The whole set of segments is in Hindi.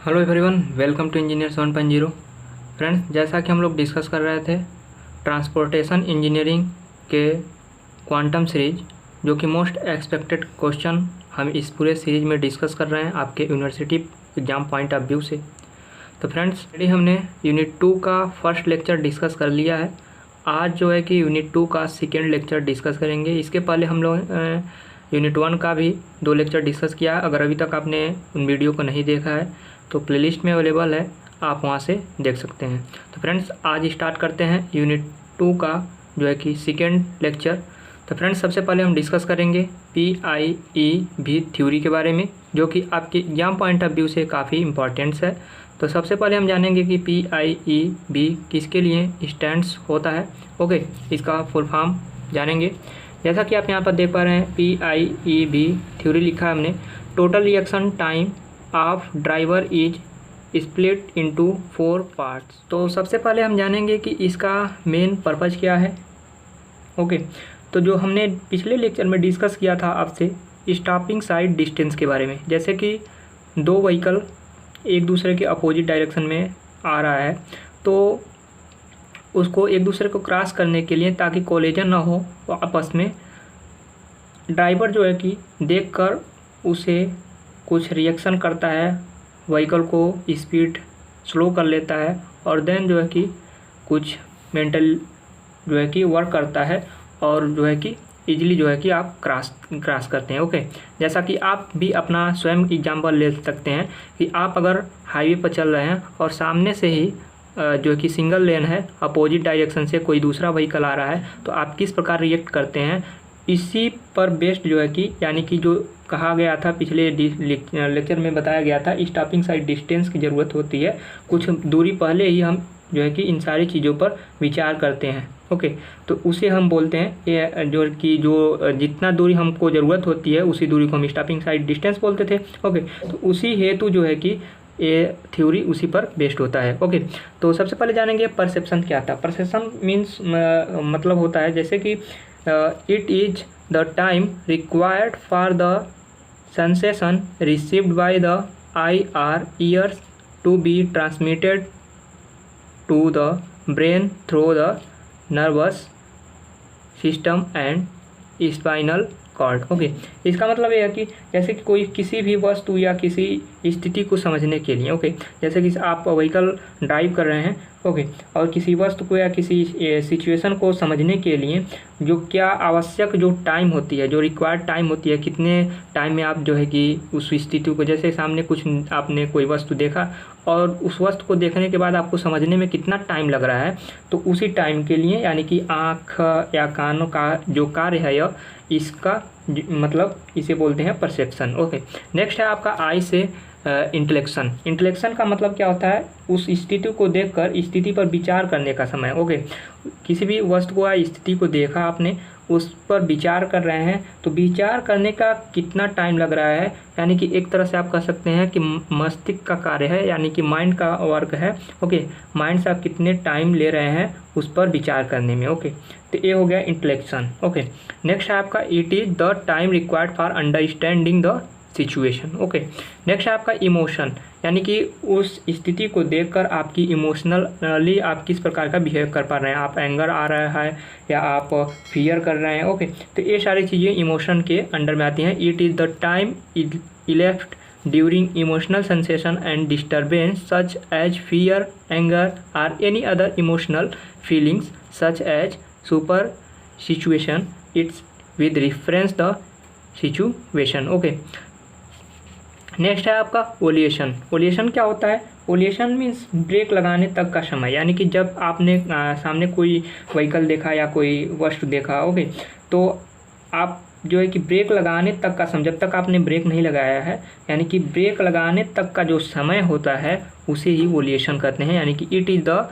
Hello everyone, welcome to engineer 7.0। Friends, जैसा कि हम लोग डिस्कस कर रहे थे ट्रांसपोर्टेशन इंजीनियरिंग के क्वांटम सीरीज, जो कि मोस्ट एक्सपेक्टेड क्वेश्चन हम इस पूरे सीरीज में डिस्कस कर रहे हैं आपके university exam point of view से। तो फ्रेंड्स, ऑलरेडी हमने यूनिट 2 का फर्स्ट लेक्चर डिस्कस कर लिया है। आज जो है कि यूनिट 2 का सेकेंड लेक्चर डिस्कस करेंगे। इसके पहले हम लोग यूनिट 1 का भी 2 लेक्चर डिस्कस किया है। अगर अभी तक आपने उन वीडियो को नहीं देखा है तो प्लेलिस्ट में अवेलेबल है, आप वहां से देख सकते हैं। तो फ्रेंड्स, आज स्टार्ट करते हैं यूनिट 2 का जो है कि सेकेंड लेक्चर। तो फ्रेंड्स, सबसे पहले हम डिस्कस करेंगे PIEV थ्योरी के बारे में, जो कि आपके एग्जाम पॉइंट ऑफ व्यू से काफ़ी इंपॉर्टेंट्स है। तो सबसे पहले हम जानेंगे कि PIEV किसके लिए स्टैंड्स होता है। ओके, इसका फुल फॉर्म जानेंगे। जैसा कि आप यहाँ पर देख पा रहे हैं, PIEV थ्योरी लिखा है हमने। Total reaction time of driver is split into 4 parts. तो सबसे पहले हम जानेंगे कि इसका मेन पर्पज़ क्या है। ओके, तो जो हमने पिछले लेक्चर में डिस्कस किया था आपसे स्टॉपिंग साइड डिस्टेंस के बारे में, जैसे कि दो व्हीकल एक दूसरे के अपोजिट डायरेक्शन में आ रहा है, तो उसको एक दूसरे को क्रॉस करने के लिए, ताकि कोलिजन ना हो आपस में, ड्राइवर जो है कि देखकर उसे कुछ रिएक्शन करता है, व्हीकल को स्पीड स्लो कर लेता है, और देन जो है कि कुछ मेंटल जो है कि वर्क करता है, और जो है कि इजीली जो है कि आप क्रॉस करते हैं। ओके, जैसा कि आप भी अपना स्वयं एग्जाम्पल ले सकते हैं कि आप अगर हाईवे पर चल रहे हैं और सामने से ही जो है कि सिंगल लेन है, अपोजिट डायरेक्शन से कोई दूसरा व्हीकल आ रहा है, तो आप किस प्रकार रिएक्ट करते हैं, इसी पर बेस्ड जो है कि, यानी कि जो कहा गया था पिछले लेक्चर में बताया गया था, स्टॉपिंग साइड डिस्टेंस की ज़रूरत होती है। कुछ दूरी पहले ही हम जो है कि इन सारी चीज़ों पर विचार करते हैं। ओके, तो उसे हम बोलते हैं ये जो कि जो जितना दूरी हमको ज़रूरत होती है उसी दूरी को हम स्टॉपिंग साइड डिस्टेंस बोलते थे। ओके, तो उसी हेतु जो है कि ये थ्योरी उसी पर बेस्ड होता है। ओके, तो सबसे पहले जानेंगे परसेप्शन क्या था। परसेप्शन मीन्स मतलब होता है जैसे कि it is the time required for the sensation received by the eye or ears to be transmitted to the brain through the nervous system and spinal cord. Okay, इसका मतलब ये है कि जैसे कि कोई किसी भी वस्तु या किसी स्थिति को समझने के लिए, ओके, जैसे कि आप व्हीकल ड्राइव कर रहे हैं, ओके, और किसी वस्तु को या किसी सिचुएशन को समझने के लिए जो क्या आवश्यक जो टाइम होती है, जो रिक्वायर्ड टाइम होती है, कितने टाइम में आप जो है कि उस स्थिति को, जैसे सामने कुछ आपने कोई वस्तु देखा और उस वस्तु को देखने के बाद आपको समझने में कितना टाइम लग रहा है, तो उसी टाइम के लिए, यानी कि आँख या कानों का जो कार्य है यह, इसका मतलब इसे बोलते हैं परसेप्शन। ओके, नेक्स्ट है आपका आई से इंटेलेक्शन। इंटेलेक्शन का मतलब क्या होता है, उस स्थिति को देखकर स्थिति पर विचार करने का समय। ओके, किसी भी वस्तु को या स्थिति को देखा आपने, उस पर विचार कर रहे हैं, तो विचार करने का कितना टाइम लग रहा है, यानी कि एक तरह से आप कह सकते हैं कि मस्तिष्क का कार्य है, यानी कि माइंड का वर्क है। ओके, माइंड से आप कितने टाइम ले रहे हैं उस पर विचार करने में। ओके, तो ये हो गया इंटेलेक्शन। ओके, नेक्स्ट है आपका it is the time required for understanding the situation. Okay, next है आपका इमोशन, यानी कि उस स्थिति को देखकर आपकी इमोशनली आप किस प्रकार का बिहेव कर पा रहे हैं, आप एंगर आ रहा है या आप फियर कर रहे हैं। ओके, तो ये सारी चीज़ें इमोशन के अंडर में आती हैं। It is the time elapsed during emotional sensation and disturbance such as fear, anger और any other emotional feelings such as super situation it's with reference the situation. Okay, next है आपका ओलिएशन। ओलिएशन क्या होता है, ओलिएशन मीन्स ब्रेक लगाने तक का समय, यानी कि जब आपने सामने कोई व्हीकल देखा या कोई वस्तु देखा, ओके, तो आप जो है कि ब्रेक लगाने तक का समय, जब तक आपने ब्रेक नहीं लगाया है, यानी कि ब्रेक लगाने तक का जो समय होता है उसे ही ओलिएशन कहते हैं। यानी कि it is the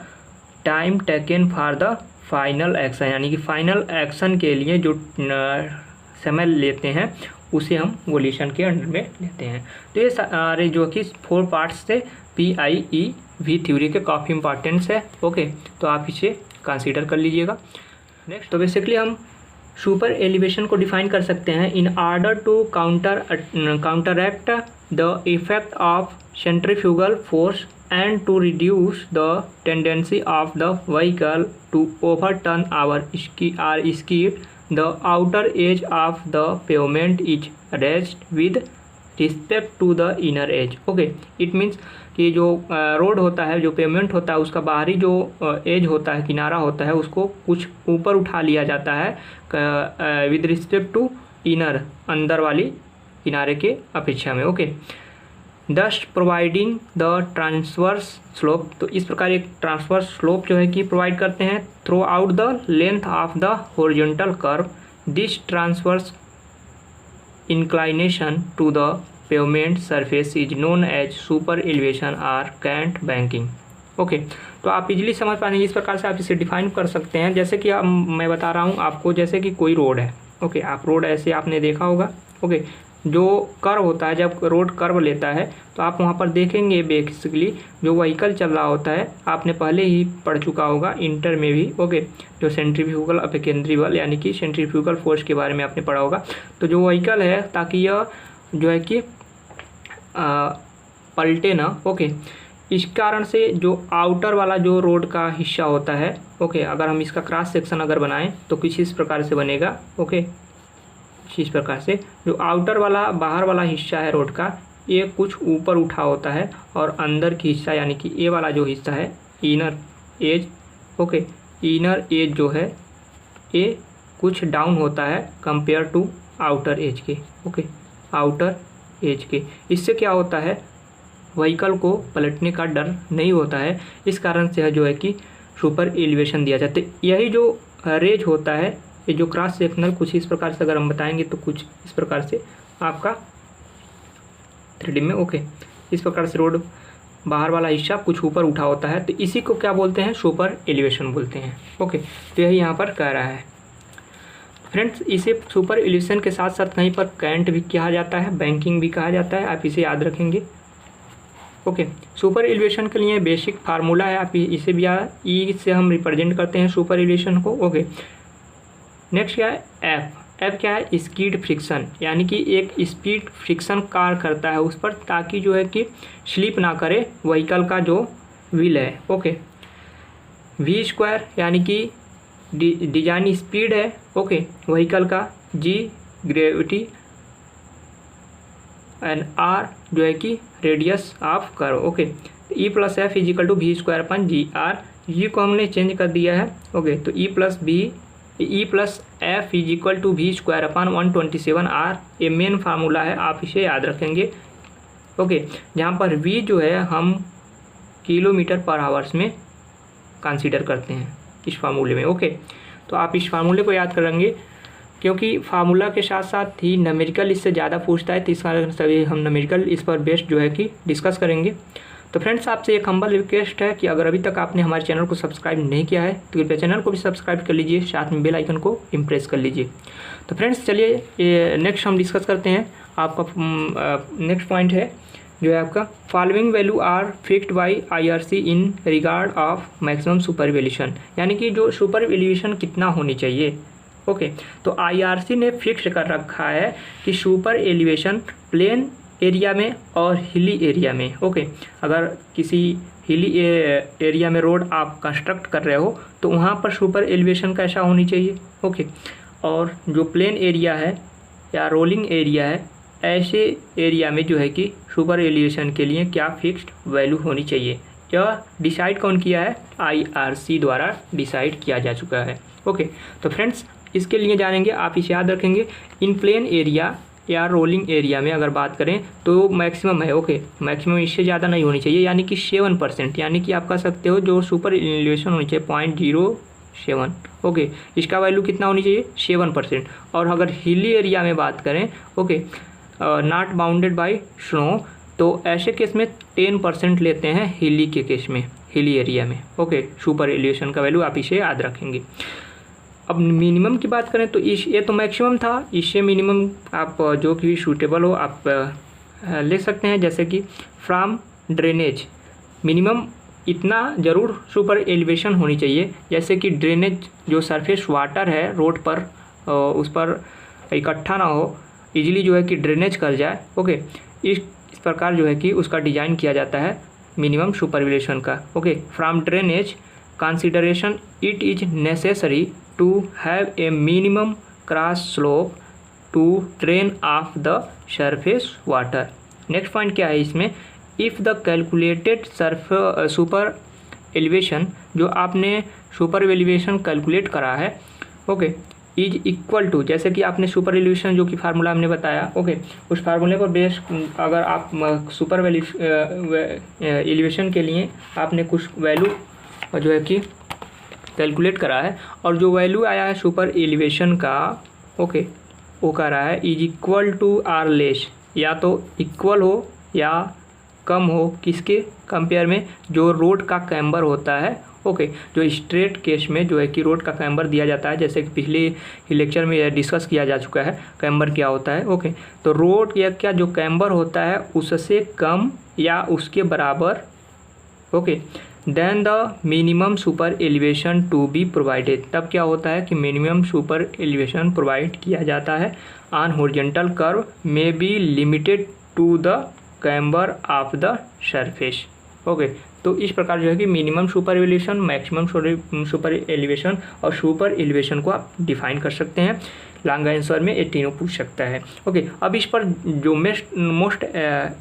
time taken for the final action, यानी कि फाइनल एक्शन के लिए जो समय लेते हैं उसे हम वोल्यूशन के अंडर में लेते हैं। तो ये सारे जो कि 4 पार्ट्स से PIEV थ्योरी के काफ़ी इंपॉर्टेंट्स है। ओके, तो आप इसे कंसीडर कर लीजिएगा। नेक्स्ट, तो बेसिकली हम सुपर एलिवेशन को डिफाइन कर सकते हैं in order to counteract the effect of centrifugal force and to reduce the tendency of the vehicle to overturn our skid, the outer edge of the pavement is raised with respect to the inner edge. Okay, it means कि जो रोड होता है, जो पेवमेंट होता है, उसका बाहरी जो एज होता है, किनारा होता है, उसको कुछ ऊपर उठा लिया जाता है विद रिस्पेक्ट टू इनर, अंदर वाली किनारे के अपेक्षा में. Okay, dust providing the transverse slope. तो इस प्रकार एक ट्रांसवर्स स्लोप जो है कि प्रोवाइड करते हैं throughout the length of the horizontal curve. This transverse inclination to the pavement surface is known as super elevation और कैंट बैंकिंग. ओके, तो आप इजीली समझ पाएंगे. इस प्रकार से आप इसे डिफाइन कर सकते हैं. जैसे कि मैं बता रहा हूँ आपको, जैसे कि कोई रोड है. ओके, आप रोड ऐसे आपने देखा होगा. ओके, जो कर्व होता है, जब रोड कर्व लेता है तो आप वहाँ पर देखेंगे बेसिकली जो व्हीकल चल रहा होता है, आपने पहले ही पढ़ चुका होगा इंटर में भी. ओके, जो सेंट्रीफ्यूगल अपेकेंद्री बल यानी कि सेंट्रीफ्यूगल फोर्स के बारे में आपने पढ़ा होगा. तो जो व्हीकल है, ताकि यह जो है कि पलटे ना. ओके, इस कारण से जो आउटर वाला जो रोड का हिस्सा होता है, ओके, अगर हम इसका क्रॉस सेक्शन अगर बनाएं तो कुछ इस प्रकार से बनेगा. ओके, इस प्रकार से जो आउटर वाला, बाहर वाला हिस्सा है रोड का, ये कुछ ऊपर उठा होता है और अंदर की हिस्सा यानी कि ये वाला जो हिस्सा है, inner as. Okay, inner as जो है ये कुछ डाउन होता है कंपेयर टू आउटर एज के. ओके, आउटर एज के. इससे क्या होता है, व्हीकल को पलटने का डर नहीं होता है. इस कारण से जो है कि सुपर एलिवेशन दिया जाता है. यही जो रेज होता है, ये जो क्रॉस सेक्शनल, कुछ इस प्रकार से अगर हम बताएंगे तो कुछ इस प्रकार से आपका 3D में. ओके, इस प्रकार से रोड बाहर वाला हिस्सा कुछ ऊपर उठा होता है, तो इसी को क्या बोलते हैं, सुपर एलिवेशन बोलते हैं. ओके, तो यही यहाँ पर कह रहा है फ्रेंड्स. इसे सुपर एलिवेशन के साथ साथ कहीं पर कैंट भी कहा जाता है, बैंकिंग भी कहा जाता है. आप इसे याद रखेंगे. ओके, सुपर एलिवेशन के लिए बेसिक फार्मूला है, आप इसे भी ई से हम रिप्रेजेंट करते हैं सुपर एलिवेशन को. ओके, नेक्स्ट क्या है, एफ. एफ क्या है, स्किड फ्रिक्शन, यानी कि एक स्पीड फ्रिक्शन कार्य करता है उस पर, ताकि जो है कि स्लिप ना करे व्हीकल का जो व्हील है. ओके, वी स्क्वायर यानी कि डिजाइन स्पीड है. ओके, व्हीकल का. जी ग्रेविटी एंड आर जो है कि radius of curve. Okay, E plus F is equal to V square upon G R. G को हमने चेंज कर दिया है. ओके, तो E plus F is equal to V square upon 127 R. ये मेन फार्मूला है, आप इसे याद रखेंगे. ओके, जहाँ पर वी जो है हम किलोमीटर पर आवर्स में कंसीडर करते हैं इस फार्मूले में. ओके, तो आप इस फार्मूले को याद करेंगे, क्योंकि फार्मूला के साथ साथ ही न्यूमेरिकल इससे ज़्यादा पूछता है, तो इस कारण सभी हम न्यूमेरिकल इस पर बेस्ड जो है कि डिस्कस करेंगे. तो फ्रेंड्स, आपसे एक हम्बल रिक्वेस्ट है कि अगर अभी तक आपने हमारे चैनल को सब्सक्राइब नहीं किया है तो कृपया चैनल को भी सब्सक्राइब कर लीजिए, साथ में बेल आइकन को इम्प्रेस कर लीजिए. तो फ्रेंड्स, चलिए ये नेक्स्ट हम डिस्कस करते हैं. आपका नेक्स्ट पॉइंट है जो है आपका, following value are fixed by IRC in regard of maximum super elevation, यानी कि जो सुपर एलिवेशन कितना होनी चाहिए. ओके, तो IRC ने फिक्स कर रखा है कि सुपर एलिवेशन प्लेन एरिया में और हिली एरिया में. ओके, अगर किसी हिली एरिया में रोड आप कंस्ट्रक्ट कर रहे हो तो वहाँ पर सुपर एलिवेशन कैसा होनी चाहिए. ओके, और जो प्लेन एरिया है या रोलिंग एरिया है, ऐसे एरिया में जो है कि सुपर एलिवेशन के लिए क्या फिक्स्ड वैल्यू होनी चाहिए. यह डिसाइड कौन किया है, IRC द्वारा डिसाइड किया जा चुका है. ओके, तो फ्रेंड्स, इसके लिए जानेंगे, आप इसे याद रखेंगे. इन प्लेन एरिया या रोलिंग एरिया में अगर बात करें तो मैक्सिमम है. ओके, मैक्सिमम इससे ज़्यादा नहीं होनी चाहिए, यानी कि 7%, यानी कि आप कह सकते हो जो सुपर एलिवेशन होनी चाहिए 0.07. ओके, इसका वैल्यू कितना होनी चाहिए, 7%. और अगर हिली एरिया में बात करें, okay, not bounded by snow, तो ऐसे केस में 10% लेते हैं हिली के केस में, हिली एरिया में. ओके, सुपर एलिवेशन का वैल्यू आप इसे याद रखेंगे. अब मिनिमम की बात करें तो ये तो मैक्सिमम था, इससे मिनिमम आप जो कि सूटेबल हो आप ले सकते हैं. जैसे कि फ्रॉम ड्रेनेज मिनिमम इतना ज़रूर सुपर एलिवेशन होनी चाहिए, जैसे कि ड्रेनेज जो सरफेस वाटर है रोड पर उस पर इकट्ठा ना हो, इजीली जो है कि ड्रेनेज कर जाए. ओके, इस प्रकार जो है कि उसका डिजाइन किया जाता है मिनिमम सुपर एलिवेशन का। Okay, from drainage consideration it is necessary to have a minimum cross slope to drain off the surface water. Next point क्या है इसमें, if the calculated super elevation, जो आपने सुपर एलिवेशन कैलकुलेट करा है, ओके, इज इक्वल टू, जैसे कि आपने सुपर एलिवेशन जो कि फार्मूला हमने बताया, ओके, उस फार्मूले पर बेस अगर आप सुपर एलिवेशन के लिए आपने कुछ वैल्यू जो है कि कैलकुलेट करा है और जो वैल्यू आया है सुपर एलिवेशन का, ओके, वो कह रहा है is equal to or less, या तो इक्वल हो या कम हो, किसके कंपेयर में, जो रोड का कैम्बर होता है, ओके, जो स्ट्रेट केस में जो है कि रोड का कैम्बर दिया जाता है, जैसे कि पिछले ही लेक्चर में यह डिस्कस किया जा चुका है कैम्बर क्या होता है, ओके, तो रोड या क्या जो कैम्बर होता है उससे कम या उसके बराबर, okay, then the minimum super elevation to be provided, तब क्या होता है कि मिनिमम सुपर एलिवेशन प्रोवाइड किया जाता है on horizontal curve may be limited to the camber of the surface. Okay, तो इस प्रकार जो है कि minimum super elevation, maximum super elevation और सुपर एलिवेशन को आप डिफाइन कर सकते हैं। लॉन्ग आंसर में ये तीनों पूछ सकता है। ओके, अब इस पर जो मोस्ट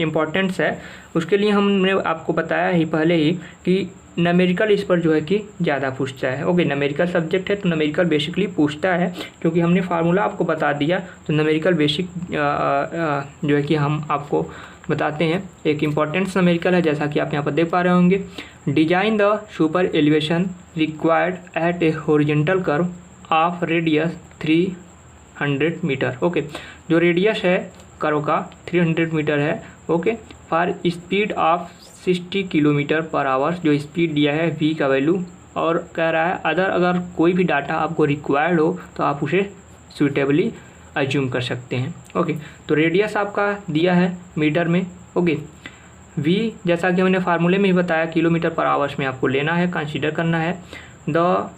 इम्पॉर्टेंट्स है उसके लिए हमने आपको बताया ही पहले ही कि न्यूमेरिकल इस पर जो है कि ज़्यादा पूछता है। ओके, न्यूमेरिकल सब्जेक्ट है तो न्यूमेरिकल बेसिकली पूछता है, क्योंकि हमने फार्मूला आपको बता दिया तो न्यूमेरिकल बेसिक जो है कि हम आपको बताते हैं। एक इम्पॉर्टेंट न्यूमेरिकल है जैसा कि आप यहाँ पर देख पा रहे होंगे, design the super elevation required at a horizontal curve of radius 300 meter. Okay, जो रेडियस है कर्व का 300 मीटर है। Okay, for speed of 60 kilometer per hour, जो स्पीड दिया है v का वैल्यू, और कह रहा है अगर कोई भी डाटा आपको रिक्वायर्ड हो तो आप उसे सूटेबली अज्यूम कर सकते हैं। ओके, तो रेडियस आपका दिया है मीटर में। ओके, v जैसा कि हमने फार्मूले में ही बताया किलोमीटर पर आवर्स में आपको लेना है, कंसीडर करना है। The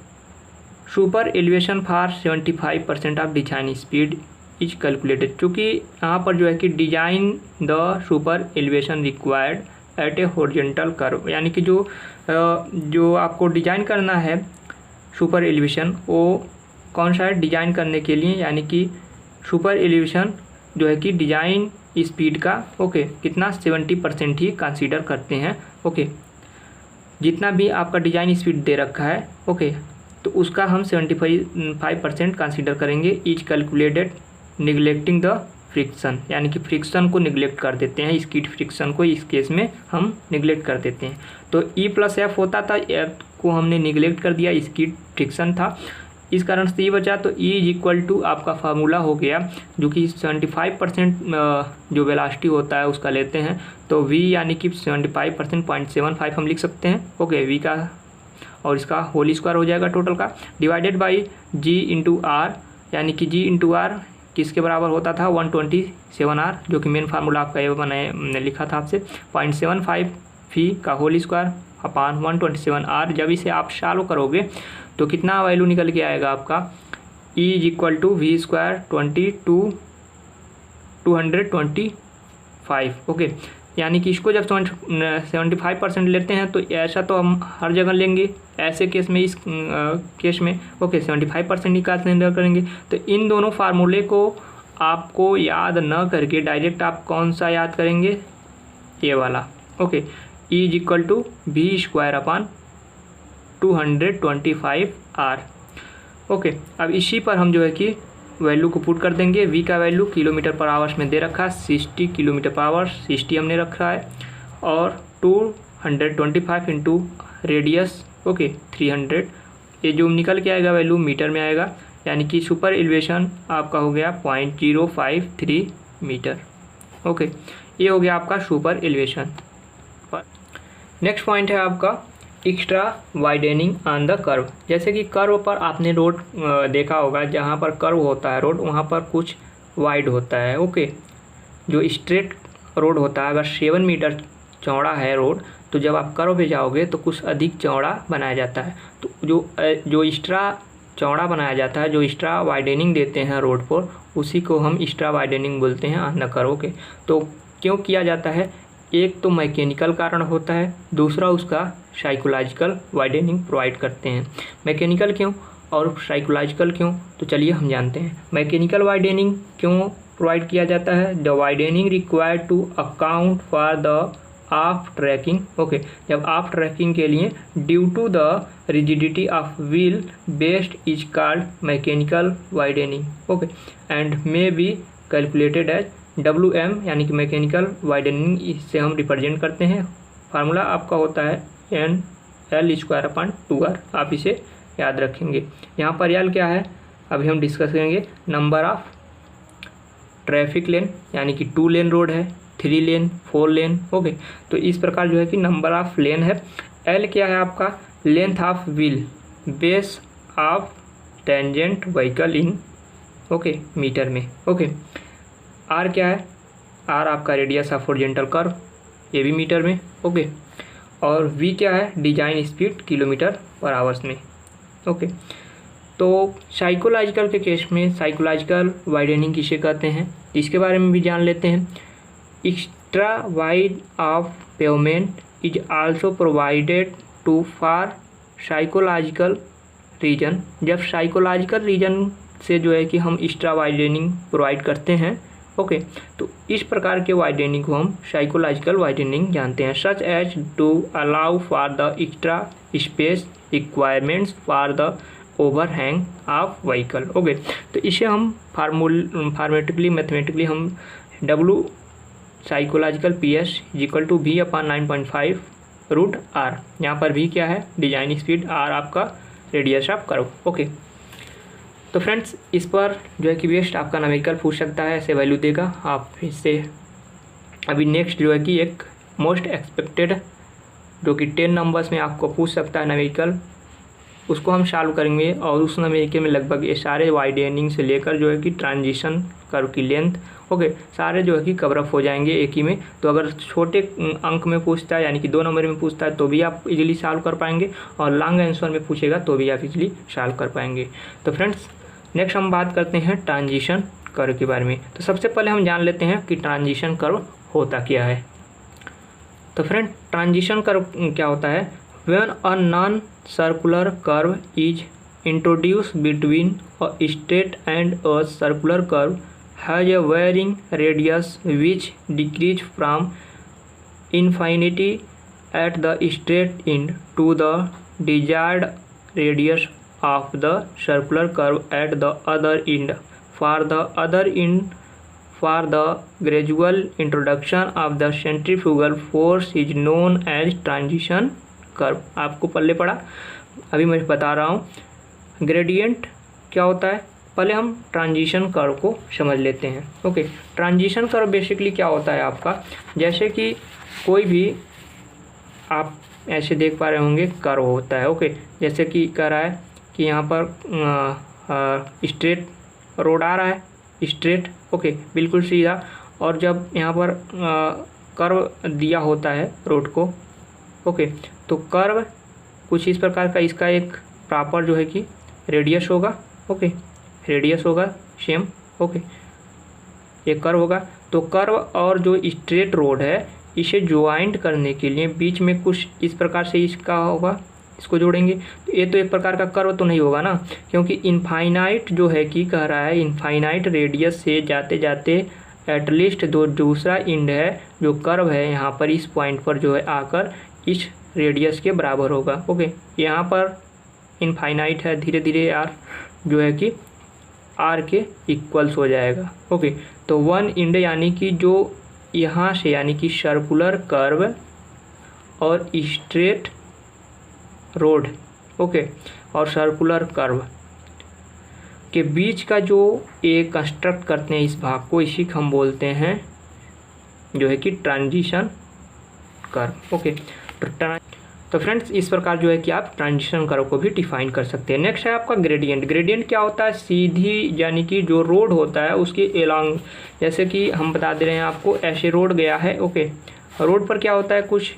super elevation for 75% of design speed is calculated, चूँकि यहाँ पर जो है कि design the super elevation required at a horizontal curve, यानी कि जो आपको डिजाइन करना है सुपर एलिवेशन वो कौन सा है डिजाइन करने के लिए, यानी कि सुपर एलिवेशन जो है कि डिजाइन स्पीड का, ओके, कितना 70% ही कंसीडर करते हैं। ओके, जितना भी आपका डिजाइन स्पीड दे रखा है, ओके, तो उसका हम 75% कंसीडर करेंगे। Is calculated neglecting the friction, यानी कि फ्रिक्शन को निगलेक्ट कर देते हैं, स्किड फ्रिक्शन को इस केस में हम निगलेक्ट कर देते हैं। तो E+F होता था, F को हमने निगलेक्ट कर दिया, स्किड फ्रिक्शन था, इस कारण से ये बचा। तो E इज इक्वल टू आपका फार्मूला हो गया जो कि 75% जो वेलोसिटी होता है उसका लेते हैं, तो V यानी कि 75% 0.75 हम लिख सकते हैं। ओके, V का और इसका होल स्क्वायर हो जाएगा टोटल का, divided by G into R, यानी कि G इंटू आर किसके बराबर होता था 127R, जो कि मेन फार्मूला आपका ये मैंने लिखा था आपसे 0.75 V का होल स्क्वायर अपान 127R। जब इसे आप सॉल्व करोगे तो कितना वैल्यू निकल के आएगा आपका, E is equal to V square 225। Okay, यानी कि इसको जब 75% लेते हैं तो ऐसा तो हम हर जगह लेंगे, ऐसे केस में इस केस में ओके 75% ही कंसीडर करेंगे। तो इन दोनों फार्मूले को आपको याद न करके डायरेक्ट आप कौन सा याद करेंगे, ये वाला। Okay, E is equal to V square upon 225R। Okay, अब इसी पर हम जो है कि वैल्यू को पुट कर देंगे। V का वैल्यू किलोमीटर पर आवर्स में दे रखा है 60 किलोमीटर पर आवर, 60 हमने रखा है, और 225 इंटू रेडियस, ओके 300, ये जो निकल के आएगा वैल्यू मीटर में आएगा, यानी कि सुपर एलिवेशन आपका हो गया 0.053 मीटर। ओके, ये हो गया आपका सुपर एलिवेशन। नेक्स्ट पॉइंट है आपका extra widening on the curve. जैसे कि कर्व पर आपने रोड देखा होगा, जहाँ पर कर्व होता है रोड वहाँ पर कुछ वाइड होता है। ओके, जो स्ट्रेट रोड होता है अगर 7 मीटर चौड़ा है रोड, तो जब आप कर्व पे जाओगे तो कुछ अधिक चौड़ा बनाया जाता है। तो जो एक्स्ट्रा चौड़ा बनाया जाता है, जो एक्स्ट्रा वाइडनिंग देते हैं रोड पर, उसी को हम एक्स्ट्रा वाइडनिंग बोलते हैं ऑन द कर्व। ओके, तो क्यों किया जाता है? एक तो मैकेनिकल कारण होता है, दूसरा उसका साइकोलॉजिकल वाइडनिंग प्रोवाइड करते हैं। मैकेनिकल क्यों और साइकोलॉजिकल क्यों? तो चलिए हम जानते हैं। मैकेनिकल वाइडनिंग क्यों प्रोवाइड किया जाता है? The widening required to account for the off tracking, okay, जब ऑफ ट्रैकिंग के लिए due to the rigidity of wheel based is called mechanical widening, okay, and may be calculated as WM, यानी कि मैकेनिकल वाइडनिंग, इससे हम रिप्रेजेंट करते हैं। फार्मूला आपका होता है N/L²/2R, आप इसे याद रखेंगे। यहाँ पर L क्या है अभी हम डिस्कस करेंगे। नंबर ऑफ ट्रैफिक लेन, यानी कि 2 लेन रोड है, 3 लेन, 4 लेन, ओके, तो इस प्रकार जो है कि नंबर ऑफ लेन है। L क्या है आपका? Length of wheel base of tangent vehicle in, okay, meter में, ओके। R क्या है? R आपका रेडियस ऑफ हॉरिजॉन्टल कर्व, ये भी मीटर में, ओके। और V क्या है? डिजाइन स्पीड km/h में, ओके। तो साइकोलॉजिकल के केस में साइकोलॉजिकल वाइडनिंग किसे कहते हैं इसके बारे में भी जान लेते हैं। Extra wide of pavement is also provided to for psychological reason. जब साइकोलॉजिकल रीजन से जो है कि हम एक्स्ट्रा वाइडनिंग प्रोवाइड करते हैं, ओके, तो इस प्रकार के वाइडनिंग को हम साइकोलॉजिकल वाइडनिंग जानते हैं। Such as to allow for the extra space requirements for the overhang of vehicle, okay. तो इसे हम फार्मेटिकली मैथमेटिकली हम W साइकोलॉजिकल PS = V/9.5√R। यहाँ पर V क्या है? डिजाइन स्पीड, R आपका रेडियस ऑफ कर्व, ओके। तो फ्रेंड्स इस पर जो है कि बेस्ट आपका न्यूमेरिकल पूछ सकता है, ऐसे वैल्यू देगा आप इससे। अभी नेक्स्ट जो है कि एक मोस्ट एक्सपेक्टेड जो कि 10 नंबर्स में आपको पूछ सकता है न्यूमेरिकल, उसको हम सॉल्व करेंगे। और उस न्यूमेरिकल में लगभग ये सारे वाइडनिंग से लेकर जो है कि ट्रांजिशन कर्व की लेंथ, ओके, सारे जो है कि कवर अप हो जाएंगे एक ही में। तो अगर छोटे अंक में पूछता है यानी कि 2 नंबर में पूछता है तो भी आप इजीली सॉल्व कर पाएंगे, और लॉन्ग आंसर में पूछेगा तो भी आप इजीली सॉल्व कर पाएंगे। तो फ्रेंड्स नेक्स्ट हम बात करते हैं ट्रांजिशन कर्व के बारे में। तो सबसे पहले हम जान लेते हैं कि ट्रांजिशन कर्व होता क्या है। तो फ्रेंड ट्रांजिशन कर्व क्या होता है? When a non circular curve is introduce between a straight and a circular curve has a varying radius which decrease from infinity at the straight end to the desired radius of the circular curve at the other end. For the gradual introduction of the centrifugal force is known as transition curve। आपको पहले पढ़ा, अभी मैं बता रहा हूँ। ग्रेडियंट क्या होता है? पहले हम ट्रांजिशन कर्व को समझ लेते हैं, ओके। ट्रांजिशन कर्व बेसिकली क्या होता है आपका? जैसे कि कोई भी आप ऐसे देख पा रहे होंगे कर्व होता है, ओके। जैसे कि कह रहा है कि यहाँ पर स्ट्रेट रोड आ रहा है, स्ट्रेट, ओके, बिल्कुल सीधा। और जब यहाँ पर कर्व दिया होता है रोड को, ओके, तो कर्व कुछ इस प्रकार का, इसका एक प्रॉपर जो है कि रेडियस होगा, ओके, रेडियस होगा सेम, ओके, ये कर्व होगा। तो कर्व और जो स्ट्रेट रोड है इसे ज्वाइंट करने के लिए बीच में कुछ इस प्रकार से इसका होगा, इसको जोड़ेंगे। तो ये तो एक प्रकार का कर्व तो नहीं होगा ना, क्योंकि इनफाइनाइट जो है कि कह रहा है इनफाइनाइट रेडियस से जाते जाते एटलीस्ट जो दूसरा एंड है जो कर्व है यहाँ पर इस पॉइंट पर जो है आकर इस रेडियस के बराबर होगा, ओके। यहाँ पर इनफाइनाइट है, धीरे धीरे आर जो है कि आर के इक्वल्स हो जाएगा, ओके। तो 1 एंड यानी कि जो यहाँ से यानी कि सर्कुलर कर्व और स्ट्रेट रोड, ओके, और सर्कुलर कर्व के बीच का जो एक कंस्ट्रक्ट करते हैं इस भाग को, इसी को हम बोलते हैं जो है कि ट्रांजिशन कर्व, ओके। तो फ्रेंड्स इस प्रकार जो है कि आप ट्रांजिशन कर्व को भी डिफाइन कर सकते हैं। नेक्स्ट है आपका ग्रेडियंट। ग्रेडियंट क्या होता है? सीधी यानी कि जो रोड होता है उसके एलॉन्ग, जैसे कि हम बता दे रहे हैं आपको, ऐसे रोड गया है, ओके। रोड पर क्या होता है, कुछ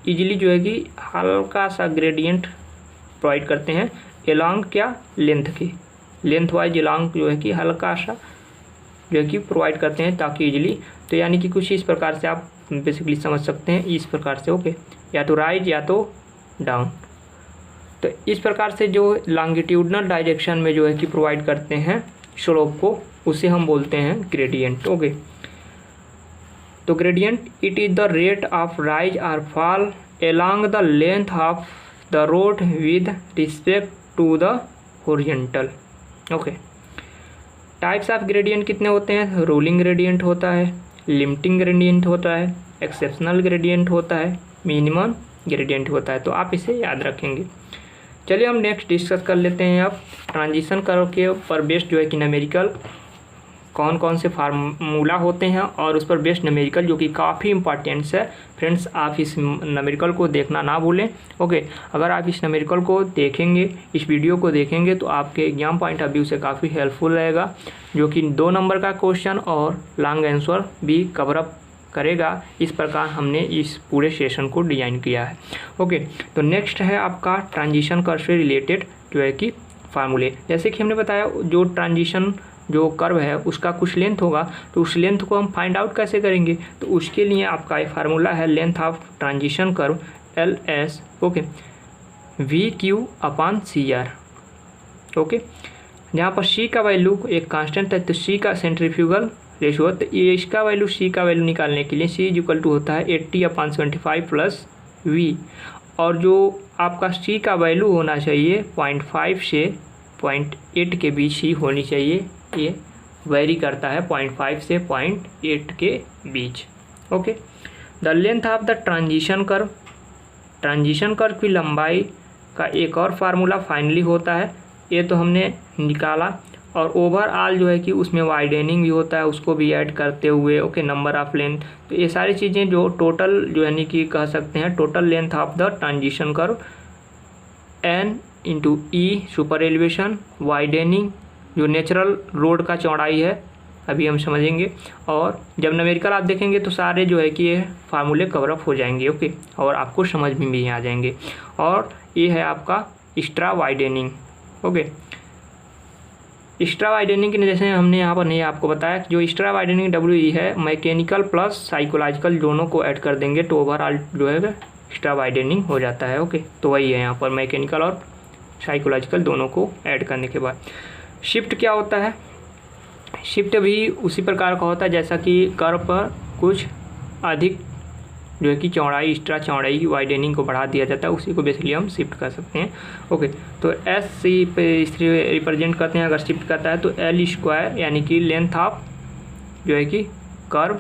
इजीली जो है कि हल्का सा ग्रेडियंट प्रोवाइड करते हैं एलॉन्ग क्या, लेंथ की, लेंथ वाइज एलॉन्ग जो है कि हल्का सा जो है कि प्रोवाइड करते हैं ताकि इजीली, तो यानी कि कुछ इस प्रकार से आप बेसिकली समझ सकते हैं, इस प्रकार से। ओके, या तो राइज या तो डाउन। तो इस प्रकार से जो लॉन्गिट्यूडनल डायरेक्शन में जो है कि प्रोवाइड करते हैं स्लोप को, उसे हम बोलते हैं ग्रेडियंट। ओके, तो gradient it is the rate of rise और fall along the length of the road with respect to the horizontal। Okay, types of gradient कितने होते हैं? रोलिंग ग्रेडियंट होता है, लिमिटिंग ग्रेडियंट होता है, एक्सेप्शनल ग्रेडियंट होता है, मिनिमम ग्रेडियंट होता है। तो आप इसे याद रखेंगे। चलिए हम नेक्स्ट डिस्कस कर लेते हैं। अब ट्रांजिशन कर्व के पर बेस्ड जो है कि न्यूमेरिकल कौन कौन से फार्मूला होते हैं और उस पर बेस्ड न्यूमेरिकल जो कि काफ़ी इंपॉर्टेंट्स है। फ्रेंड्स, आप इस न्यूमेरिकल को देखना ना भूलें। ओके, अगर आप इस न्यूमेरिकल को देखेंगे, इस वीडियो को देखेंगे, तो आपके एग्जाम पॉइंट ऑफ व्यू से काफ़ी हेल्पफुल रहेगा, जो कि 2 नंबर का क्वेश्चन और लॉन्ग आंसर भी कवर अप करेगा। इस प्रकार हमने इस पूरे सेशन को डिजाइन किया है। ओके, तो नेक्स्ट है आपका ट्रांजिशन कर्व से रिलेटेड जो है कि फार्मूले। जैसे कि हमने बताया, जो ट्रांजिशन जो कर्व है उसका कुछ लेंथ होगा, तो उस लेंथ को हम फाइंड आउट कैसे करेंगे? तो उसके लिए आपका एक फार्मूला है length of transition curve LS। Okay, VQ/CR। Okay, जहाँ पर C का वैल्यू एक कांस्टेंट है, तो C का सेंट्रीफ्यूगल रेशियो, तो ये इसका वैल्यू, C का वैल्यू निकालने के लिए C = होता है 80/75 + V। और जो आपका C का वैल्यू होना चाहिए 0.5 से 0.8 के बीच ही होनी चाहिए। ये वेरी करता है 0.5 से 0.8 के बीच। Okay, the length of the transition curve, transition curve की लंबाई का एक और फार्मूला फाइनली होता है, ये तो हमने निकाला। और ओवरऑल जो है कि उसमें वाइडनिंग भी होता है, उसको भी ऐड करते हुए। ओके, नंबर ऑफ लेंथ, तो ये सारी चीज़ें जो टोटल जो यानी कि कह सकते हैं total length of the transition curve, N × E super elevation, widening जो नेचुरल रोड का चौड़ाई है, अभी हम समझेंगे। और जब न्यूमेरिकल आप देखेंगे तो सारे जो है कि ये फार्मूले कवर अप हो जाएंगे। ओके, और आपको समझ में भी आ जाएंगे। और ये है आपका extra widening. Okay, extra widening की जैसे हमने यहाँ पर नहीं आपको बताया कि जो एक्स्ट्रा वाइडनिंग WE है, मैकेनिकल प्लस साइकोलॉजिकल दोनों को ऐड कर देंगे तो ओवरऑल जो है एक्स्ट्रा वाइडनिंग हो जाता है। ओके, तो वही है यहाँ पर मैकेनिकल और साइकोलॉजिकल दोनों को ऐड करने के बाद। शिफ्ट क्या होता है? शिफ्ट भी उसी प्रकार का होता है जैसा कि कर्व पर कुछ अधिक जो है कि चौड़ाई, एक्स्ट्रा चौड़ाई, वाइडनिंग को बढ़ा दिया जाता है, उसी को बेसिकली हम शिफ्ट कर सकते हैं। ओके, तो SC पे रिप्रेजेंट करते हैं अगर शिफ्ट करता है तो L² यानी कि लेंथ ऑफ जो है कि curve,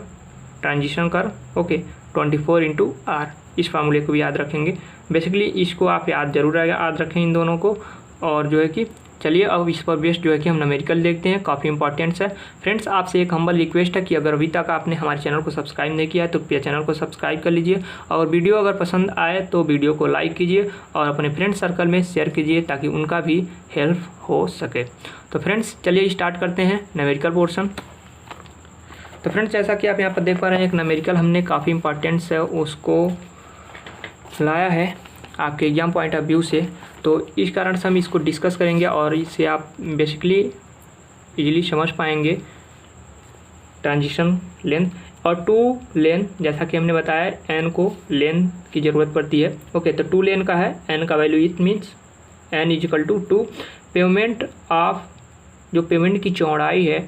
transition curve. Okay, 24 × R। इस फार्मूले को भी याद रखेंगे। बेसिकली इसको आप याद जरूर याद रखें इन दोनों को। और जो है कि चलिए अब इस पर बेस्ड जो है कि हम न्यूमेरिकल देखते हैं, काफ़ी इंपॉर्टेंट्स है। फ्रेंड्स, आपसे एक हम्बल रिक्वेस्ट है कि अगर अभी तक आपने हमारे चैनल को सब्सक्राइब नहीं किया है तो चैनल को सब्सक्राइब कर लीजिए, और वीडियो अगर पसंद आए तो वीडियो को लाइक कीजिए और अपने फ्रेंड सर्कल में शेयर कीजिए ताकि उनका भी हेल्प हो सके। तो फ्रेंड्स, चलिए स्टार्ट करते हैं न्यूमेरिकल पोर्शन। तो फ्रेंड्स, जैसा कि आप यहाँ पर देख पा रहे हैं, एक न्यूमेरिकल हमने काफ़ी इंपॉर्टेंट्स है उसको लाया है आपके एग्जाम पॉइंट ऑफ व्यू से, तो इस कारण से हम इसको डिस्कस करेंगे और इससे आप बेसिकली इजीली समझ पाएंगे ट्रांजिशन लेंथ। और 2 लेन, जैसा कि हमने बताया N को लेन की ज़रूरत पड़ती है। ओके, तो 2 लेन का है, N का value it means N = 2। Payment of जो पेमेंट की चौड़ाई है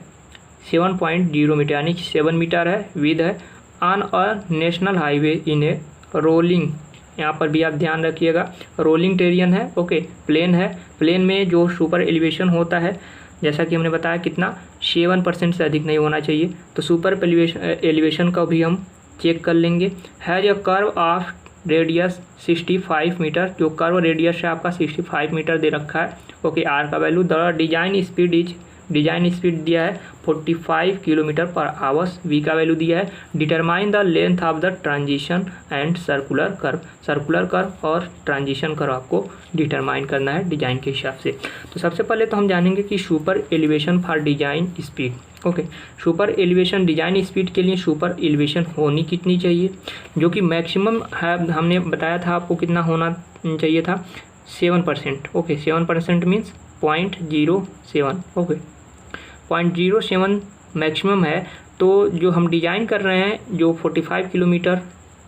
7.0 मीटर यानी कि 7 मीटर है, विद है। On a national highway in A rolling, यहाँ पर भी आप ध्यान रखिएगा, रोलिंग टेरियन है। ओके, प्लेन है, प्लेन में जो सुपर एलिवेशन होता है जैसा कि हमने बताया कितना 7% से अधिक नहीं होना चाहिए, तो सुपर एलिवेशन का भी हम चेक कर लेंगे। Has a curve of radius 65 meter, जो कर्व रेडियस है आपका 65 मीटर दे रखा है। ओके, आर का वैल्यू, द डिजाइन स्पीड दिया है 45 km/h, वी का वैल्यू दिया है। Determine the length of the transition and circular curve और ट्रांजिशन कर्व आपको डिटरमाइन करना है डिजाइन के हिसाब से। तो सबसे पहले तो हम जानेंगे कि super elevation for design speed. Okay, super elevation design speed के लिए सुपर एलिवेशन होनी कितनी चाहिए, जो कि मैक्सिमम है, हमने बताया था आपको कितना होना चाहिए था 7%। Okay, 7% means 0.07। ओके, 0.07 मैक्सिमम है, तो जो हम डिज़ाइन कर रहे हैं जो 45 किलोमीटर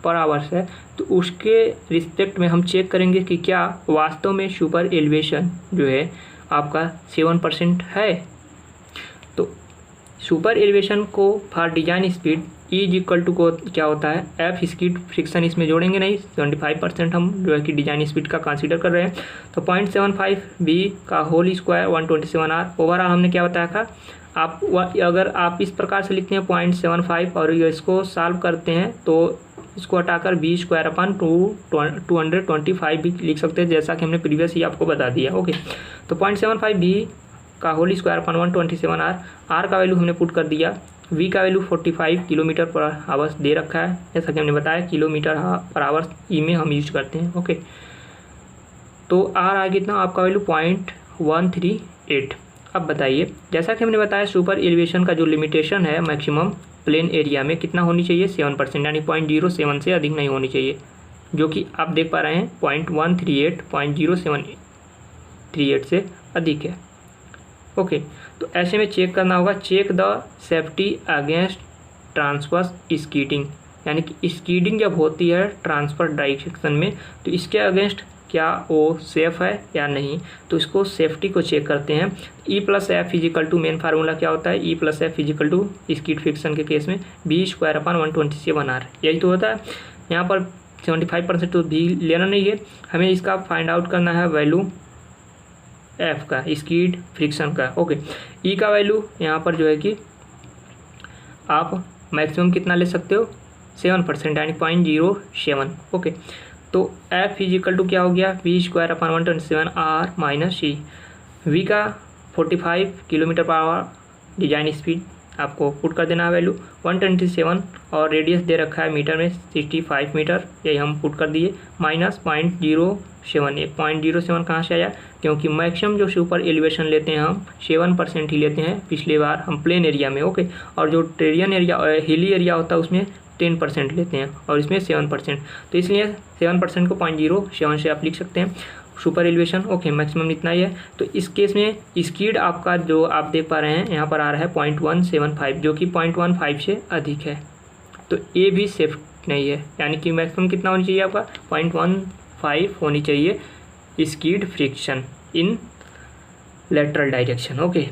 पर आवर्स है, तो उसके रिस्पेक्ट में हम चेक करेंगे कि क्या वास्तव में सुपर एलिवेशन जो है आपका 7% है। तो सुपर एलिवेशन को फॉर डिजाइन स्पीड E= को क्या होता है, एफ स्पीड फ्रिक्शन इसमें जोड़ेंगे नहीं, 75% हम जो है कि डिजाइन स्पीड का कंसीडर कर रहे हैं। तो 0.75 b का होल स्क्वायर 127 r। ओवरऑल हमने क्या बताया था, आप अगर आप इस प्रकार से लिखते हैं 0.75 और इसको सॉल्व करते हैं तो इसको हटाकर b² 225 भी लिख सकते हैं, जैसा कि हमने प्रीवियस ही आपको बता दिया। ओके, तो 0.75 b का होल स्क्वायर 127 r। r का वैल्यू हमने पुट कर दिया, v का वैल्यू 45 किलोमीटर पर आवर्स दे रखा है, जैसा कि हमने बताया किलोमीटर पर आवर्स ई में हम यूज करते हैं। ओके, तो r आ कितना आपका वैल्यू 0.138। अब बताइए, जैसा कि हमने बताया सुपर एलिवेशन का जो लिमिटेशन है मैक्सिमम प्लेन एरिया में कितना होनी चाहिए, 7%, यानी 0.07 से अधिक नहीं होनी चाहिए, जो कि आप देख पा रहे हैं 0.138 से अधिक है। ओके, तो ऐसे में चेक करना होगा, check the safety against transverse skidding, यानी कि स्कीडिंग जब होती है ट्रांसफर डायरेक्शन में तो इसके अगेंस्ट क्या वो सेफ़ है या नहीं, तो इसको सेफ्टी को चेक करते हैं। E+F मेन फार्मूला क्या होता है, E+F स्कीड फ्रिक्शन के केस में b²/127r, यही तो होता है। यहाँ पर 75% तो भी लेना नहीं है, हमें इसका फाइंड आउट करना है वैल्यू F का, स्कीड फ्रिक्शन का। ओके, E का वैल्यू यहाँ पर जो है कि आप मैक्सिमम कितना ले सकते हो, 7%, यानी 0.07। ओके, तो F क्या हो गया, b²/127r - c। v का 45 kilometre per our design speed आपको पुट कर देना है वैल्यू 127, और रेडियस दे रखा है मीटर में 65 मीटर, यही हम पुट कर दिए, -0.07। ये 0.07 कहाँ से आया, क्योंकि मैक्सिमम जो सुपर एलिवेशन लेते हैं हम 7% ही लेते हैं पिछली बार हम प्लेन एरिया में। ओके, और जो टेरियन एरिया हिली एरिया होता है उसमें 10% लेते हैं और इसमें 7%, तो इसलिए 7% को 0.07 से आप लिख सकते हैं सुपर एलिवेशन। ओके, मैक्सिमम इतना ही है। तो इस केस में स्पीड आपका जो आप देख पा रहे हैं यहाँ पर आ रहा है 0.175, जो कि 0.15 से अधिक है, तो ये भी सेफ नहीं है, यानी कि मैक्सिमम कितना होनी चाहिए आपका 0.15 होनी चाहिए स्कीड फ्रिक्शन इन लेटरल डायरेक्शन। ओके,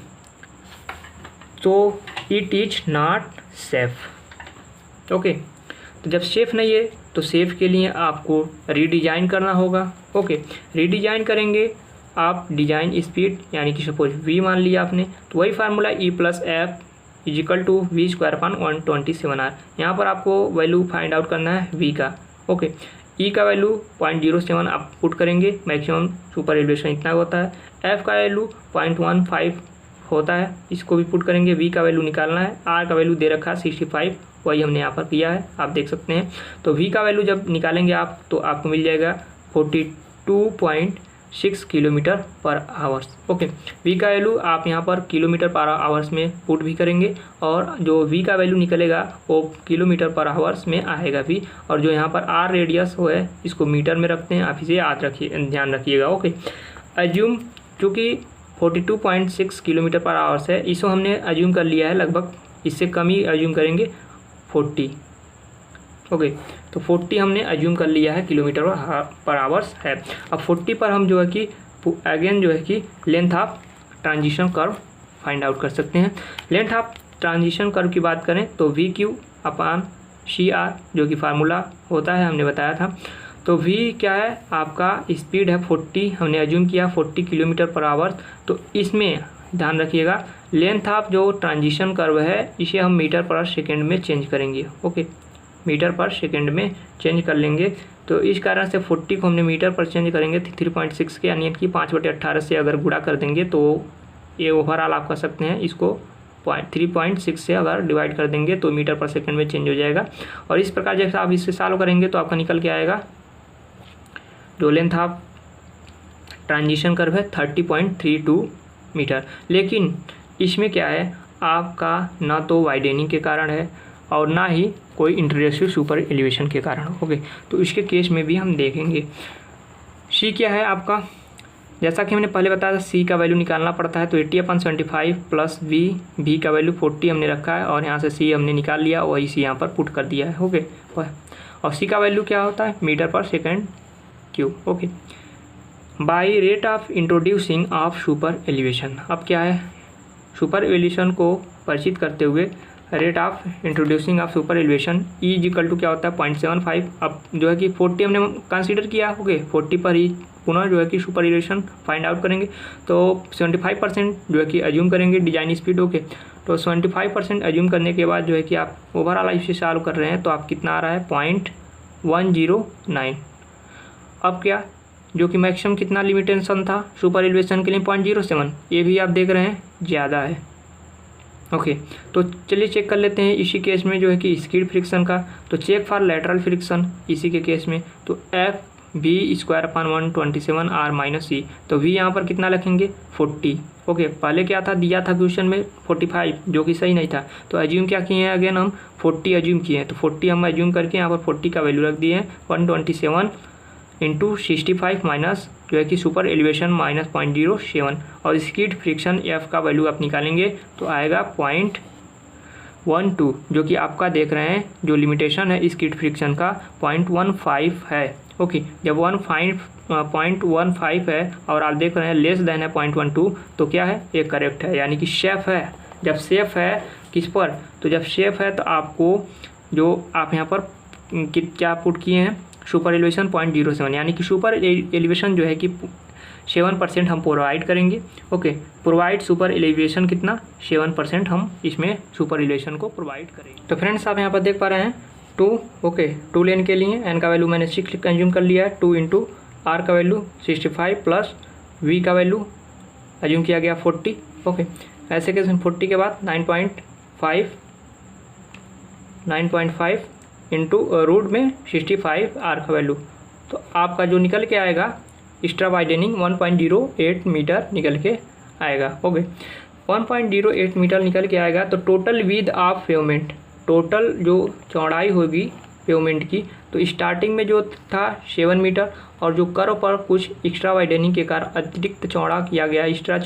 तो it is not safe. Okay, तो जब सेफ़ नहीं है तो सेफ़ के लिए आपको रीडिज़ाइन करना होगा। ओके, रीडिज़ाइन करेंगे आप डिज़ाइन स्पीड, यानी कि सपोज v मान लिया आपने, तो वही फार्मूला E+F = v²/127r। यहाँ पर आपको वैल्यू फाइंड आउट करना है v का। ओके, E का वैल्यू 0.07 आप पुट करेंगे, मैक्सिमम सुपर एलिवेशन इतना होता है। F का वैल्यू 0.15 होता है, इसको भी पुट करेंगे, v का वैल्यू निकालना है। r का वैल्यू दे रखा है 65, वही हमने यहाँ पर किया है, आप देख सकते हैं। तो v का वैल्यू जब निकालेंगे आप तो आपको मिल जाएगा 42.6 किलोमीटर पर आवर्स। ओके, v का वैल्यू आप यहाँ पर किलोमीटर पर आवर्स में पुट भी करेंगे, और जो v का वैल्यू निकलेगा वो किलोमीटर पर आवर्स में आएगा भी, और जो यहाँ पर r रेडियस हो है इसको मीटर में रखते हैं, आप इसे याद रखिए, ध्यान रखिएगा। ओके, अज्यूम चूँकि 42.6 किलोमीटर पर आवर्स है, इसको हमने अज्यूम कर लिया है, लगभग इससे कम ही अज्यूम करेंगे 40। ओके, तो 40 हमने अज्यूम कर लिया है किलोमीटर पर आवर्स है। अब 40 पर हम जो है कि अगेन जो है कि length of transition curve find out कर सकते हैं। लेंथ ऑफ ट्रांजिशन कर्व की बात करें तो VQ/CR जो कि फार्मूला होता है, हमने बताया था। तो V क्या है, आपका स्पीड है 40, हमने अज्यूम किया 40 किलोमीटर पर आवर्स। तो इसमें ध्यान रखिएगा, लेंथ ऑफ जो ट्रांजिशन कर्व है इसे हम मीटर पर सेकेंड में चेंज करेंगे। ओके, मीटर पर सेकेंड में चेंज कर लेंगे, तो इस कारण से 40 को हमने मीटर पर चेंज करेंगे 3.6 के, यानी कि 5/18 से अगर गुणा कर देंगे तो ये ओवरऑल आप कर सकते हैं, इसको 3.6 से अगर डिवाइड कर देंगे तो मीटर पर सेकेंड में चेंज हो जाएगा। और इस प्रकार जैसे आप इससे सॉल्व करेंगे तो आपका निकल के आएगा जो लेंथ ऑफ ट्रांजिशन कर्व है 30.32 मीटर। लेकिन इसमें क्या है, आपका ना तो वाइडेनिंग के कारण है और ना ही कोई इंटररेसिव सुपर एलिवेशन के कारण। ओके, तो इसके केस में भी हम देखेंगे। सी क्या है आपका, जैसा कि हमने पहले बताया था सी का वैल्यू निकालना पड़ता है, तो 80/75 प्लस वी का वैल्यू 40 हमने रखा है और यहाँ से सी हमने निकाल लिया, वही सी यहाँ पर पुट कर दिया है। ओके, और सी का वैल्यू क्या होता है, meter per second cube. Okay, by rate of introducing of super elevation. अब क्या है, सुपर एलिवेशन को परिचित करते हुए rate of introducing of super elevation E equal to क्या होता है 0.75। अब जो है कि 40 हमने कंसीडर किया। ओके, 40 पर ही पुनः जो है कि सुपर एलिवेशन फाइंड आउट करेंगे, तो 75% जो है कि अज्यूम करेंगे डिजाइन स्पीड। ओके, तो 75% अज्यूम करने के बाद जो है कि आप ओवरऑल इससे सॉल्व कर रहे हैं तो आप कितना आ रहा है 0.109। अब क्या, जो कि मैक्सिमम कितना लिमिटेशन था सुपर एलिवेशन के लिए 0.07, ये भी आप देख रहे हैं ज़्यादा है। ओके, तो चलिए चेक कर लेते हैं इसी केस में जो है कि स्किड फ्रिक्शन का। तो चेक फॉर लेटरल फ्रिक्शन इसी के केस में, तो एफ v²/127 r माइनस सी, तो v यहाँ पर कितना लिखेंगे 40। ओके, पहले क्या था दिया था क्वेश्चन में 45, जो कि सही नहीं था, तो एज्यूम क्या किए हैं, अगेन हम 40 एज्यूम किए हैं, तो 40 हम एज्यूम करके यहाँ पर 40 का वैल्यू रख दिए हैं। 127 इंटू 65 माइनस जो है कि सुपर एलिवेशन माइनस 0.07, और स्किड फ्रिक्शन एफ का वैल्यू आप निकालेंगे तो आएगा 0.12, जो कि आपका देख रहे हैं जो लिमिटेशन है स्किड फ्रिक्शन का 0.15 है। ओके, जब 0.15 है और आप देख रहे हैं लेस देन है 0.12, तो क्या है, ये करेक्ट है, यानी कि सेफ है। जब सेफ है किस पर, तो जब सेफ है तो आपको जो आप यहाँ पर क्या पुट किए हैं सुपर एलिवेशन 0.07, यानी कि सुपर एलिवेशन जो है कि 7% हम प्रोवाइड करेंगे। ओके, प्रोवाइड सुपर एलिवेशन कितना 7% हम इसमें सुपर एलिवेशन को प्रोवाइड करेंगे। तो फ्रेंड्स आप यहाँ पर देख पा रहे हैं 2। ओके, 2 लेन के लिए एन का वैल्यू मैंने 6 कंज्यूम कर लिया है। 2 इंटू आर का वैल्यू 65 प्लस वी का वैल्यू अज्यूम किया गया 40। ओके, ऐसे के 40 के बाद 9.5 इंटू रूट में 65 आर का वैल्यू, तो आपका जो निकल के आएगा एक्स्ट्रा वाइडनिंग 1.08 मीटर निकल के आएगा। ओके, 1.08 मीटर निकल के आएगा। तो total width of pavement, total जो चौड़ाई होगी पेवमेंट की, तो स्टार्टिंग में जो था 7 मीटर और जो कर्व पर कुछ एक्स्ट्रा वाइडनिंग के कारण अतिरिक्त चौड़ा किया गया, एक्स्ट्रा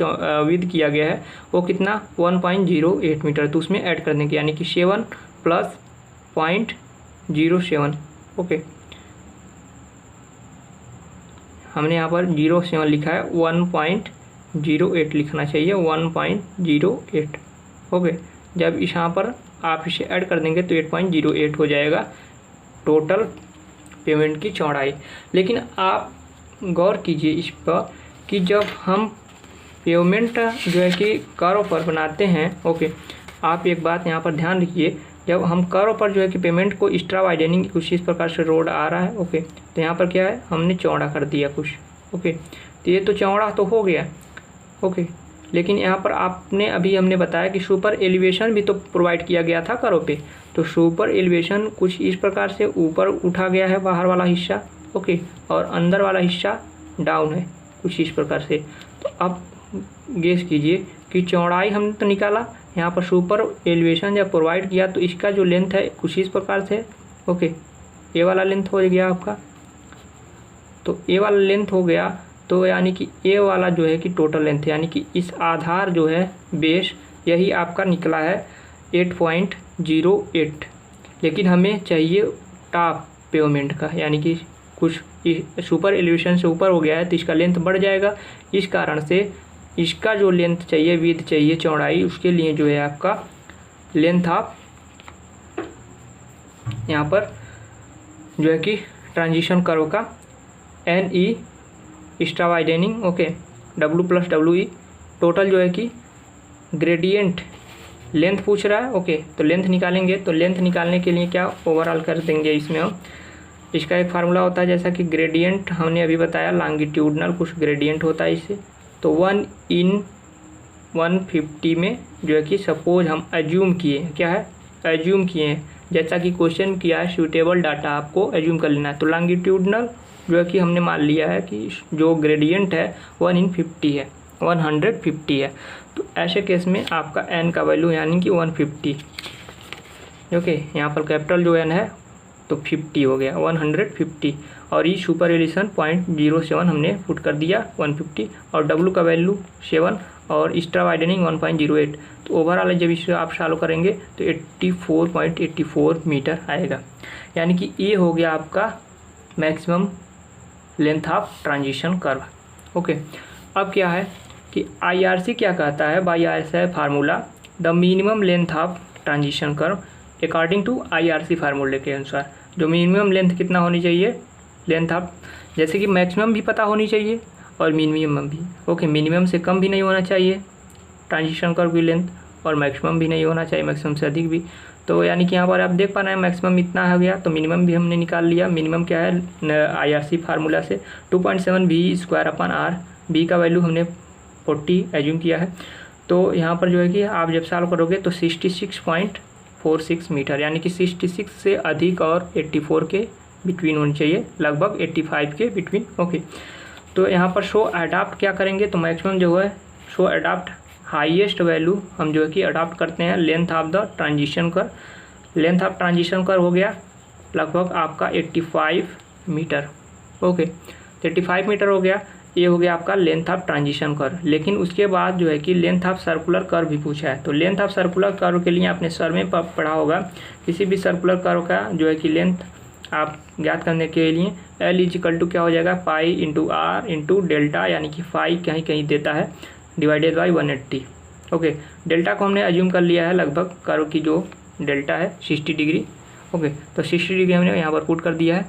विड्थ किया गया है, वो कितना 1.08 मीटर, तो उसमें ऐड कर देंगे, यानी कि 7 प्लस 0.07। ओके, हमने यहाँ पर 0.7 लिखा है, 1.08 लिखना चाहिए, 1.08। ओके, जब इस यहाँ पर आप इसे ऐड कर देंगे तो 8.08 हो जाएगा टोटल पेमेंट की चौड़ाई। लेकिन आप गौर कीजिए इस पर कि जब हम पेमेंट जो है कि कर्व पर बनाते हैं, ओके, आप एक बात यहाँ पर ध्यान रखिए, जब हम कर्व पर जो है कि पेमेंट को एक्स्ट्रा वाइडनिंग कुछ इस प्रकार से रोड आ रहा है। ओके, तो यहाँ पर क्या है, हमने चौड़ा कर दिया कुछ। ओके, तो ये तो चौड़ा तो हो गया। ओके, लेकिन यहाँ पर आपने अभी हमने बताया कि सुपर एलिवेशन भी तो प्रोवाइड किया गया था कर्व पे, तो सुपर एलिवेशन कुछ इस प्रकार से ऊपर उठा गया है बाहर वाला हिस्सा। ओके, और अंदर वाला हिस्सा डाउन है कुछ इस प्रकार से। तो अब गेस कीजिए कि चौड़ाई हमने तो निकाला, यहाँ पर सुपर एलिवेशन जब प्रोवाइड किया तो इसका जो लेंथ है कुछ इस प्रकार से। ओके, ये वाला लेंथ हो गया आपका, तो ये वाला लेंथ हो गया, तो यानी कि ये वाला जो है कि टोटल लेंथ, यानी कि इस आधार जो है बेस, यही आपका निकला है 8.08। लेकिन हमें चाहिए टॉप पेवमेंट का, यानी कि कुछ सुपर एलिवेशन से ऊपर हो गया है तो इसका लेंथ बढ़ जाएगा। इस कारण से इसका जो लेंथ चाहिए, विड्थ चाहिए, चौड़ाई, उसके लिए जो है आपका लेंथ ऑफ यहाँ पर जो है कि ट्रांजिशन कर्व का N E extra widening. Okay, W plus WE total जो है कि ग्रेडियंट लेंथ पूछ रहा है। ओके, तो लेंथ निकालेंगे, तो लेंथ निकालने के लिए क्या ओवरऑल कर देंगे इसमें हम, इसका एक फार्मूला होता है जैसा कि ग्रेडियंट हमने अभी बताया, लॉन्गिट्यूडनल कुछ ग्रेडियंट होता है इससे। तो 1/150 में जो है कि सपोज हम एज्यूम किए, क्या है एज्यूम किए हैं, जैसा कि क्वेश्चन किया है सूटेबल डाटा आपको एज्यूम कर लेना है। तो लॉन्गिट्यूडनल जो है कि हमने मान लिया है कि जो ग्रेडियंट है 1/50 है, 150 है। तो ऐसे केस में आपका n का वैल्यू यानी कि 150। ओके, यहाँ पर कैपिटल जो n है तो 50 हो गया, 150। और ई सुपर एलिवेशन 0.07 हमने पुट कर दिया 150, और डब्ल्यू का वैल्यू 7 और एक्स्ट्रा वाइडनिंग 1.08। तो ओवरऑल जब इसे आप सॉल्व करेंगे तो 84.84 मीटर आएगा। यानी कि ये हो गया आपका maximum length of transition curve. Okay, अब क्या है कि IRC क्या कहता है, by IRC formula the minimum length of transition curve according to IRC फार्मूले के अनुसार। जो मिनिमम लेंथ कितना होनी चाहिए, लेंथ ऑफ, जैसे कि मैक्सिमम भी पता होनी चाहिए और मिनिमम भी। ओके, मिनिमम से कम भी नहीं होना चाहिए ट्रांजिशन कर्व की लेंथ, और मैक्सिमम भी नहीं होना चाहिए मैक्सिमम से अधिक भी। तो यानी कि यहाँ पर आप देख पा रहे हैं मैक्सिमम इतना हो गया, तो मिनिमम भी हमने निकाल लिया। मिनिमम क्या है IRC फार्मूला से 2.7 V²/R, बी का वैल्यू हमने 40 एज्यूम किया है। तो यहाँ पर जो है कि आप जब सॉल्व करोगे तो 66.46 मीटर, यानी कि 66 से अधिक और 84 के बिटवीन होनी चाहिए, लगभग 85 के बिटवीन। ओके, तो यहाँ पर शो अडाप्ट क्या करेंगे, तो मैक्सिमम जो है शो अडाप्ट हाईएस्ट वैल्यू हम जो है कि अडॉप्ट करते हैं लेंथ ऑफ द ट्रांजिशन कर। लेंथ ऑफ ट्रांजिशन कर हो गया लगभग आपका 85 मीटर। ओके, 85 मीटर हो गया, ये हो गया आपका लेंथ ऑफ ट्रांजिशन कर। लेकिन उसके बाद जो है कि लेंथ ऑफ सर्कुलर कर्व भी पूछा है। तो लेंथ ऑफ सर्कुलर कर्व के लिए आपने सर में पढ़ा होगा, किसी भी सर्कुलर कर्व का जो है कि लेंथ आप ज्ञात करने के लिए L क्या हो जाएगा, pi into R into delta, यानी कि फाई कहीं कहीं देता है, डिवाइडेड बाई 180। ओके, डेल्टा को हमने अज्यूम कर लिया है, लगभग कर्व की जो डेल्टा है 60 डिग्री। ओके, तो 60 डिग्री हमने यहाँ पर पुट कर दिया है,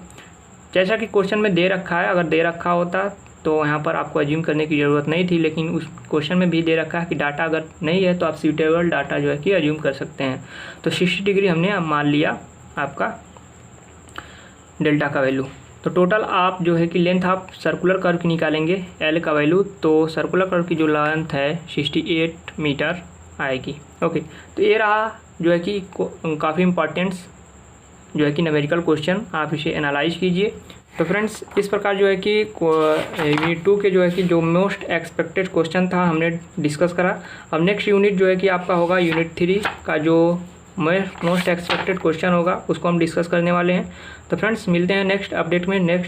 जैसा कि क्वेश्चन में दे रखा है। अगर दे रखा होता तो यहाँ पर आपको अज्यूम करने की ज़रूरत नहीं थी, लेकिन उस क्वेश्चन में भी दे रखा है कि डाटा अगर नहीं है तो आप सूटेबल डाटा जो है कि अज्यूम कर सकते हैं। तो 60 डिग्री हमने अब मान लिया आपका डेल्टा का वैल्यू। तो टोटल आप जो है कि लेंथ ऑफ सर्कुलर कर्व की निकालेंगे L का वैल्यू, तो सर्कुलर कर्व की जो लेंथ है 68 मीटर आएगी। ओके, तो ये रहा जो है कि काफ़ी इंपॉर्टेंट्स जो है कि न्यूमेरिकल क्वेश्चन, आप इसे एनालाइज कीजिए। तो फ्रेंड्स, इस प्रकार जो है कि यूनिट 2 के जो है कि जो मोस्ट एक्सपेक्टेड क्वेश्चन था हमने डिस्कस करा। अब नेक्स्ट यूनिट जो है कि आपका होगा यूनिट 3 का जो मोस्ट एक्सपेक्टेड क्वेश्चन होगा, उसको हम डिस्कस करने वाले हैं। तो फ्रेंड्स, मिलते हैं नेक्स्ट अपडेट में नेक्स्ट